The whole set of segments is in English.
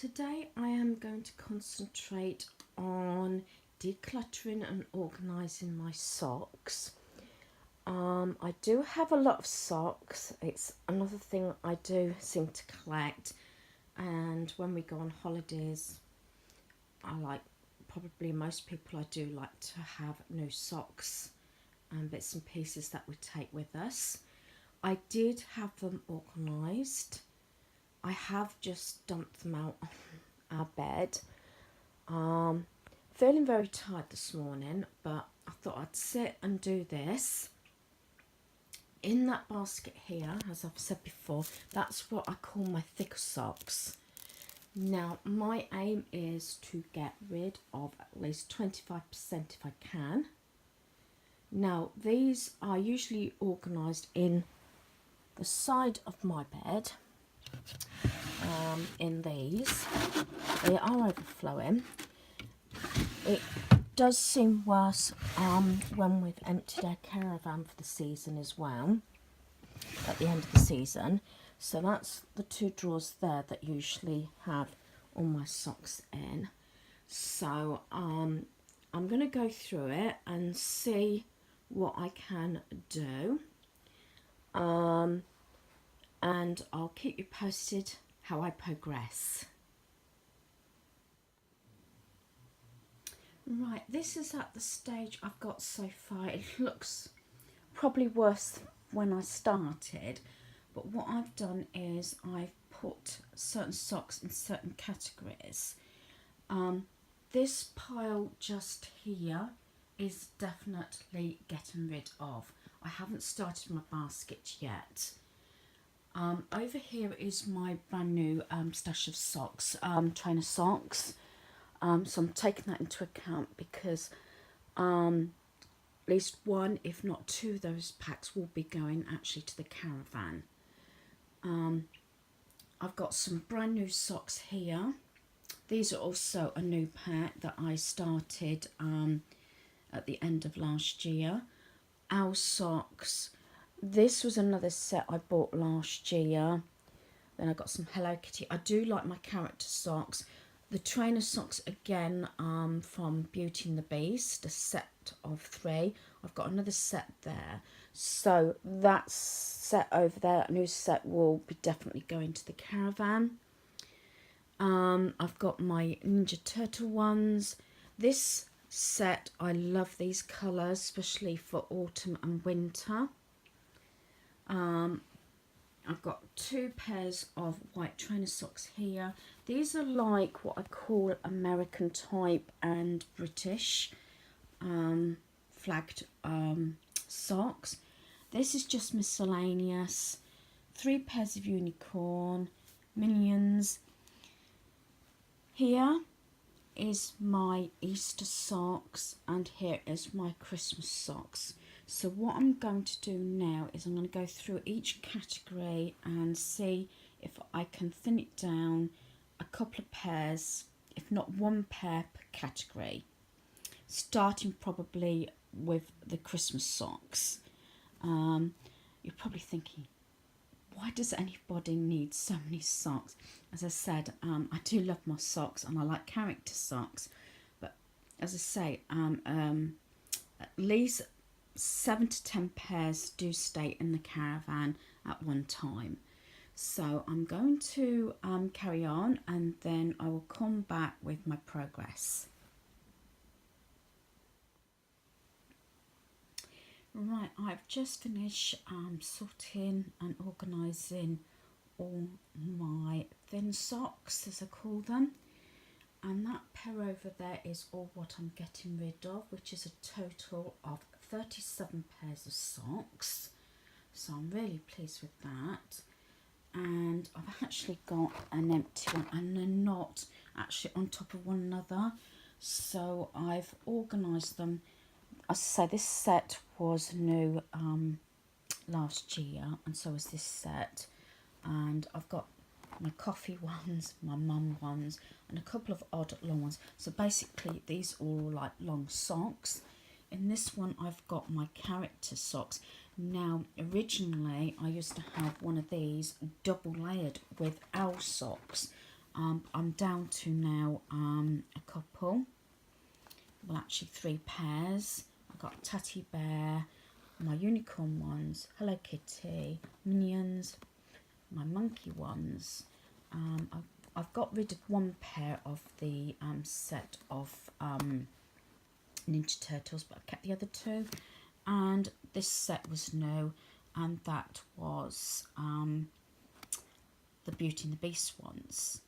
Today I am going to concentrate on decluttering and organising my socks. I do have a lot of socks. It's another thing I do seem to collect, and when we go on holidays, probably most people, I do like to have new socks and bits and pieces that we take with us. I did have them organised. I have just dumped them out on our bed. Feeling very tired this morning, but I thought I'd sit and do this. In that basket here, as I've said before, that's what I call my thicker socks. Now, my aim is to get rid of at least 25% if I can. Now, these are usually organised in the side of my bed. In these, they are overflowing. It does seem worse when we've emptied our caravan for the season as well, at the end of the season. So that's the two drawers there that usually have all my socks in. So I'm going to go through it and see what I can do, and I'll keep you posted how I progress. Right, this is at the stage I've got so far. It looks probably worse than when I started, but what I've done is I've put certain socks in certain categories. This pile just here is definitely getting rid of. I haven't started my basket yet. Over here is my brand new stash of socks, trainer socks. So I'm taking that into account because at least one, if not two of those packs will be going actually to the caravan. I've got some brand new socks here. These are also a new pack that I started at the end of last year. Our socks. This was another set I bought last year. Then I got some Hello Kitty. I do like my character socks. The trainer socks again from Beauty and the Beast, a set of 3. I've got another set there. So that set over there, a new set, will be definitely going to the caravan. I've got my Ninja Turtle ones. This set, I love these colours, especially for autumn and winter. I've got 2 pairs of white trainer socks here. These are like what I call American type and British flagged socks. This is just miscellaneous. 3 pairs of unicorn, minions. Here is my Easter socks, and here is my Christmas socks. So what I'm going to do now is I'm going to go through each category and see if I can thin it down a couple of pairs, if not 1 pair per category, starting probably with the Christmas socks. You're probably thinking, why does anybody need so many socks? As I said, I do love my socks and I like character socks, but as I say, at least 7 to 10 pairs do stay in the caravan at one time. So I'm going to carry on, and then I will come back with my progress. Right, I've just finished sorting and organising all my thin socks, as I call them, and that pair over there is all what I'm getting rid of, which is a total of 37 pairs of socks. So I'm really pleased with that. And I've actually got an empty one, and they're not actually on top of one another, so I've organised them. As I say, this set was new last year, and so is this set. And I've got my coffee ones, my mum ones, and a couple of odd long ones. So basically these are all like long socks. In this one I've got my character socks. Now originally I used to have one of these double layered with owl socks, I'm down to now a couple, well actually 3 pairs. I've got Teddy Bear, my unicorn ones, Hello Kitty, Minions, my monkey ones. I've got rid of 1 pair of the set of Ninja Turtles, but I've kept the other 2. And this set was new, and that was the Beauty and the Beast ones.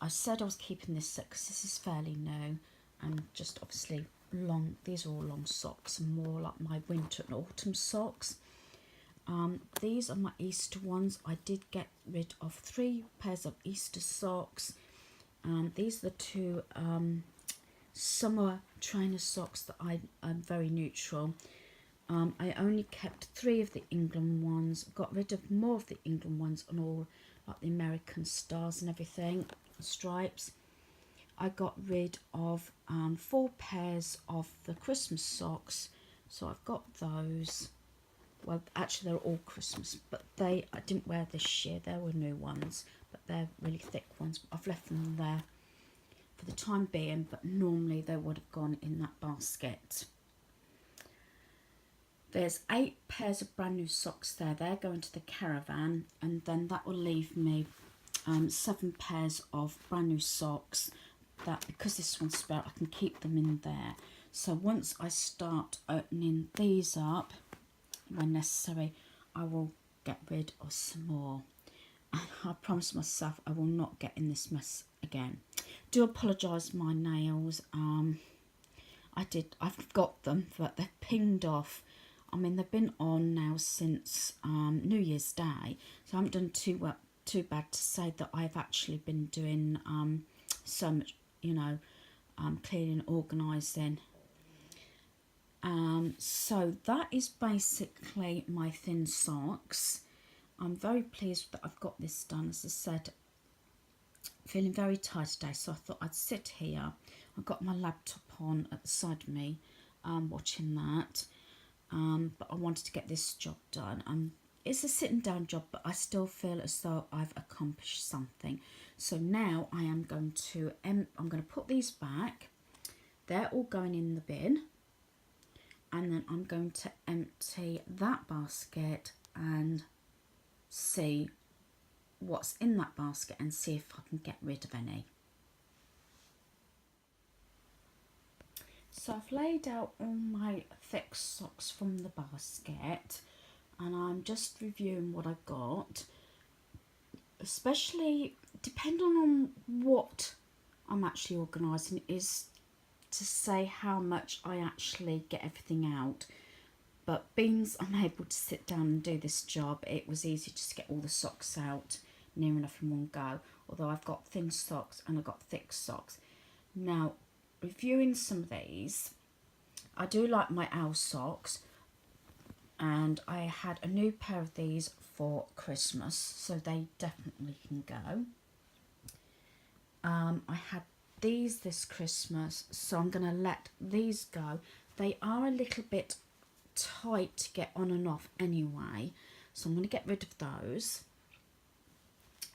I said I was keeping this set because this is fairly new, and just obviously long. These are all long socks, and more like my winter and autumn socks. These are my Easter ones. I did get rid of 3 pairs of Easter socks. These are the 2 summer trainer socks that I'm very neutral. I only kept 3 of the England ones, got rid of more of the England ones and all like the American stars and everything, stripes. I got rid of 4 pairs of the Christmas socks, so I've got those. Well, actually they're all Christmas, but I didn't wear this year. They were new ones, but they're really thick ones. I've left them there for the time being, but normally they would have gone in that basket. There's 8 pairs of brand new socks there. They're going to the caravan, and then that will leave me 7 pairs of brand new socks that, because this one's spare, I can keep them in there. So once I start opening these up when necessary, I will get rid of some more. And I promise myself I will not get in this mess again. Do apologise, my nails. I've got them, but they're pinged off. I mean, they've been on now since New Year's Day, so I haven't done too bad to say that I've actually been doing so much, you know, cleaning, organising. So that is basically my thin socks. I'm very pleased that I've got this done. As I said, feeling very tired today, so I thought I'd sit here. I've got my laptop on at the side of me, watching that. But I wanted to get this job done. It's a sitting down job, but I still feel as though I've accomplished something. So now I am going to put these back. They're all going in the bin, and then I'm going to empty that basket and see what's in that basket and see if I can get rid of any. So I've laid out all my thick socks from the basket, and I'm just reviewing what I've got, especially depending on what I'm actually organising, is to say how much I actually get everything out. But being I'm able to sit down and do this job, it was easy just to get all the socks out near enough in one go, although I've got thin socks and I've got thick socks. Now, reviewing some of these, I do like my owl socks, and I had a new pair of these for Christmas, so they definitely can go. I had these this Christmas, so I'm going to let these go. They are a little bit tight to get on and off anyway, so I'm going to get rid of those.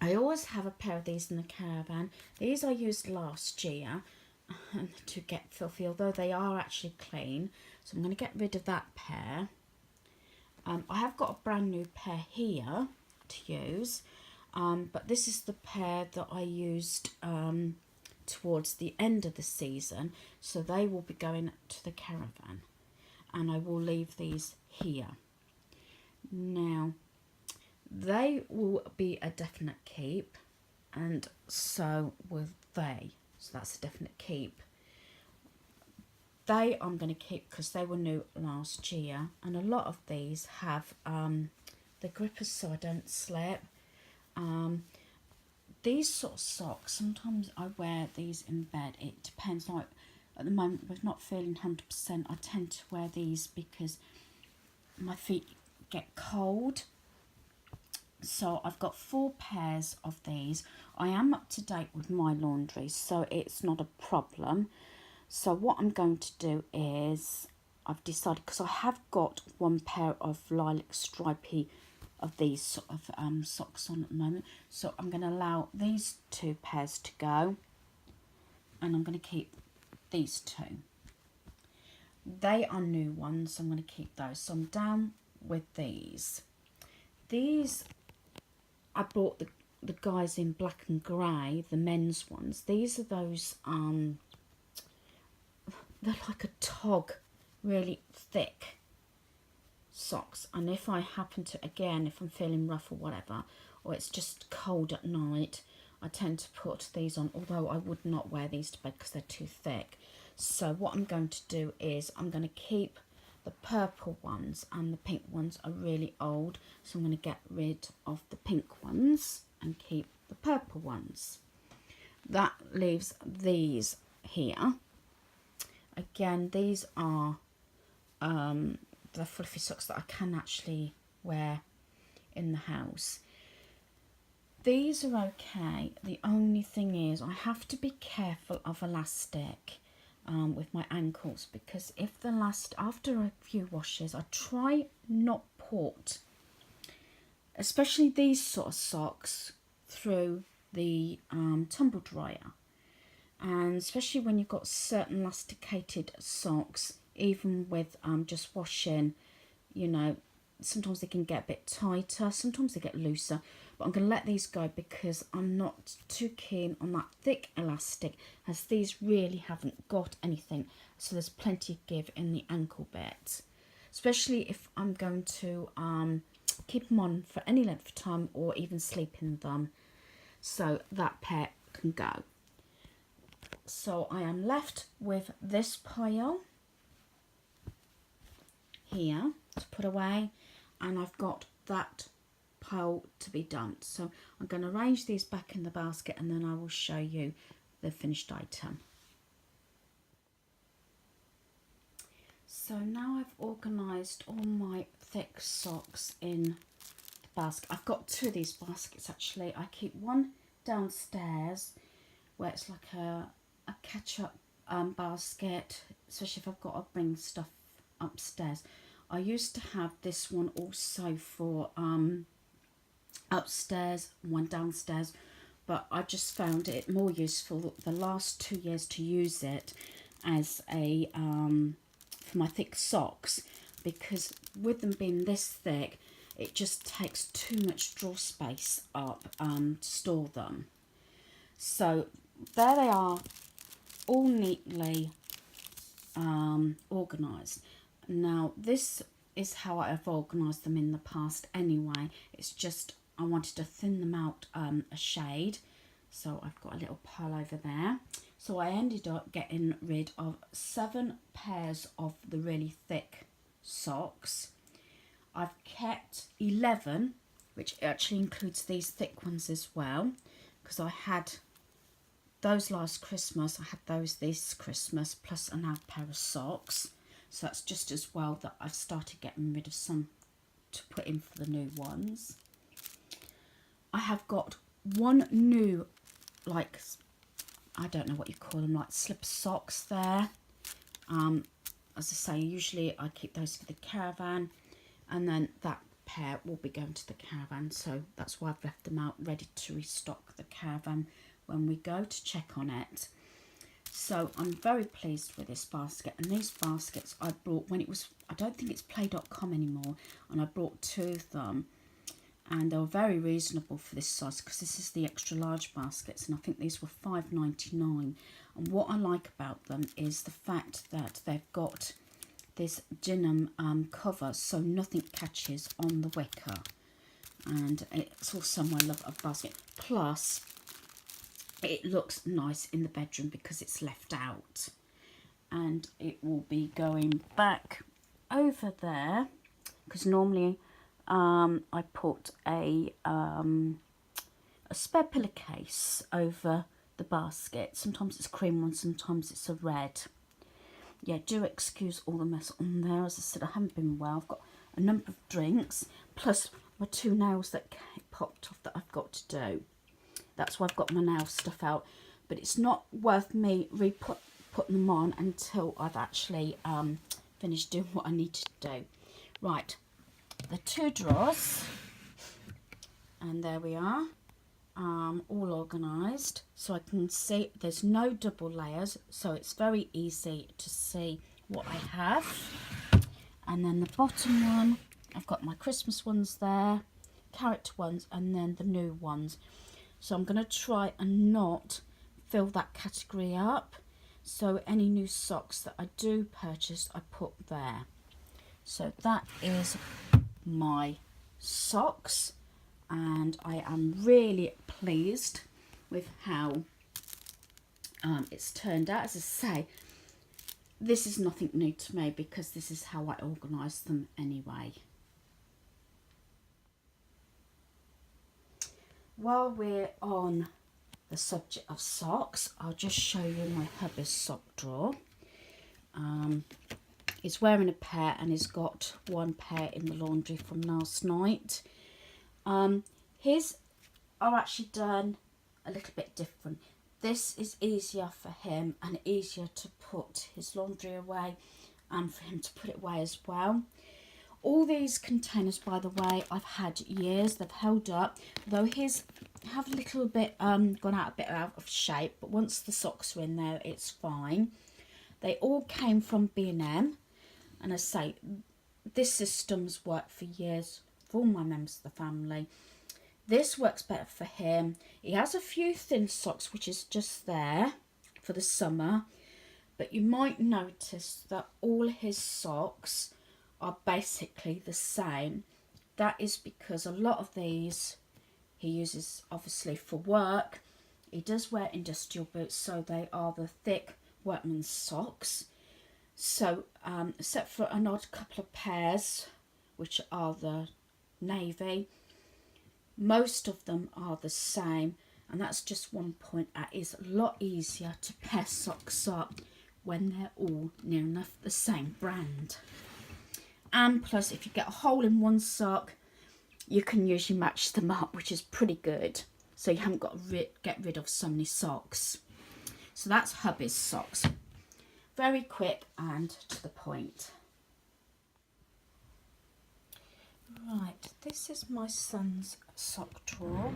I always have a pair of these in the caravan. These I used last year to get filthy, although they are actually clean, so I'm going to get rid of that pair. I have got a brand new pair here to use, but this is the pair that I used towards the end of the season, so they will be going to the caravan, and I will leave these here. Now, they will be a definite keep, and so will they. So that's a definite keep. They I'm going to keep because they were new last year, and a lot of these have the grippers so I don't slip. These sort of socks, sometimes I wear these in bed. It depends. Like at the moment, we're not feeling 100%. I tend to wear these because my feet get cold. So I've got 4 pairs of these. I am up to date with my laundry, so it's not a problem. So what I'm going to do is, I've decided, because I have got 1 pair of lilac stripy of these sort of socks on at the moment. So I'm going to allow these 2 pairs to go, and I'm going to keep these 2. They are new ones, so I'm going to keep those. So I'm down with these. These, I bought the guys in black and grey, the men's ones. These are those, they're like a tog, really thick socks. And if I happen to, again, if I'm feeling rough or whatever, or it's just cold at night, I tend to put these on, although I would not wear these to bed because they're too thick. So what I'm going to do is I'm going to keep the purple ones, and the pink ones are really old, so I'm going to get rid of the pink ones and keep the purple ones. That leaves these here. Again, these are the fluffy socks that I can actually wear in the house. These are okay. The only thing is I have to be careful of elastic with my ankles, because if after a few washes, I try not put, especially these sort of socks, through the tumble dryer. And especially when you've got certain elasticated socks, even with just washing, you know, sometimes they can get a bit tighter, sometimes they get looser. But I'm going to let these go because I'm not too keen on that thick elastic, as these really haven't got anything. So there's plenty of give in the ankle bit, especially if I'm going to keep them on for any length of time or even sleep in them. So that pair can go. So I am left with this pile here to put away, and I've got that pile to be dumped. So I'm going to arrange these back in the basket, and then I will show you the finished item. So now I've organised all my thick socks in the basket. I've got 2 of these baskets actually. I keep one downstairs where it's like a catch-up basket, especially if I've got to bring stuff upstairs. I used to have this one also for upstairs, one downstairs, but I just found it more useful the last 2 years to use it as a for my thick socks, because with them being this thick, it just takes too much drawer space up to store them. So there they are, all neatly organised. Now this is how I've organised them in the past anyway. It's just I wanted to thin them out a shade, so I've got a little pile over there. So I ended up getting rid of 7 pairs of the really thick socks. I've kept 11, which actually includes these thick ones as well, because I had those last Christmas, I had those this Christmas, plus another pair of socks. So that's just as well that I've started getting rid of some to put in for the new ones. I have got 1 new, like, I don't know what you call them, like slip socks there. As I say, usually I keep those for the caravan, and then that pair will be going to the caravan. So that's why I've left them out ready to restock the caravan when we go to check on it. So I'm very pleased with this basket, and these baskets I bought when it was, I don't think it's play.com anymore, and I bought 2 of them, and they were very reasonable for this size, because this is the extra large baskets, and I think these were $5.99. And what I like about them is the fact that they've got this denim cover, so nothing catches on the wicker, and it's also my love of basket. Plus it looks nice in the bedroom because it's left out, and it will be going back over there, because normally I put a spare pillowcase over the basket. Sometimes it's cream one, sometimes it's a red. Yeah, do excuse all the mess on there. As I said, I haven't been well. I've got a number of drinks, plus my 2 nails that popped off that I've got to do. That's why I've got my nail stuff out, but it's not worth me putting them on until I've actually finished doing what I need to do. Right, the 2 drawers. And there we are, all organised, so I can see there's no double layers, so it's very easy to see what I have. And then the bottom one, I've got my Christmas ones there, character ones, and then the new ones. So I'm going to try and not fill that category up, so any new socks that I do purchase I put there. So that is my socks, and I am really pleased with how it's turned out. As I say, this is nothing new to me because this is how I organise them anyway. While we're on the subject of socks, I'll just show you my hubby's sock drawer. He's wearing a pair and he's got one pair in the laundry from last night. His are actually done a little bit different. This is easier for him and easier to put his laundry away and for him to put it away as well. All these containers, by the way, I've had years. They've held up, though his have a little bit gone out a bit out of shape, but once the socks are in there, it's fine. They all came from B&M, and I say this system's worked for years for all my members of the family. This works better for him. He has a few thin socks, which is just there for the summer, but you might notice that all his socks are basically the same. That is because a lot of these he uses obviously for work. He does wear industrial boots, so they are the thick workman's socks. So except for an odd couple of pairs, which are the navy, most of them are the same. And that's just one point. It is a lot easier to pair socks up when they're all near enough the same brand. And plus, if you get a hole in one sock, you can usually match them up, which is pretty good. So you haven't got to get rid of so many socks. So that's hubby's socks. Very quick and to the point. Right, this is my son's sock drawer.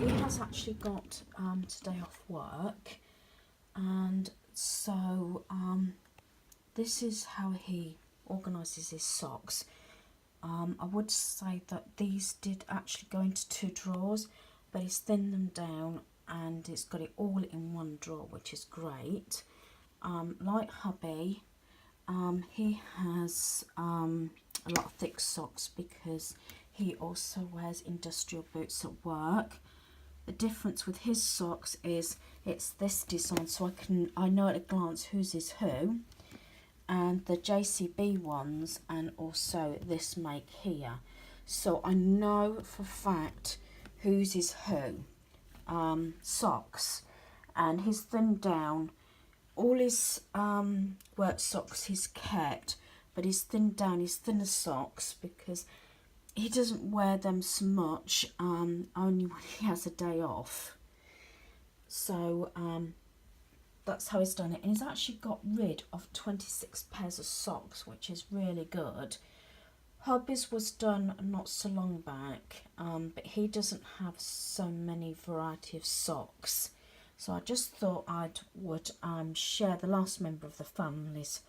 He has actually got today off work, and so this is how he organises his socks. I would say that these did actually go into two drawers, but he's thinned them down and it's got it all in one drawer, which is great. Like hubby, he has a lot of thick socks because he also wears industrial boots at work. The difference with his socks is it's this design, so I know at a glance whose is who, and the JCB ones, and also this make here, so I know for a fact whose is who. Socks, and he's thinned down. All his work socks he's kept, but he's thinned down his thinner socks because he doesn't wear them so much, only when he has a day off. So that's how he's done it. And he's actually got rid of 26 pairs of socks, which is really good. Hubby's was done not so long back, but he doesn't have so many variety of socks. So I just thought I would share the last member of the family's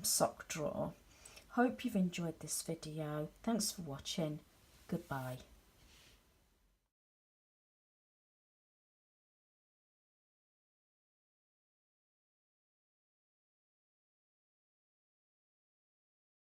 sock drawer. Hope you've enjoyed this video. Thanks for watching. Goodbye.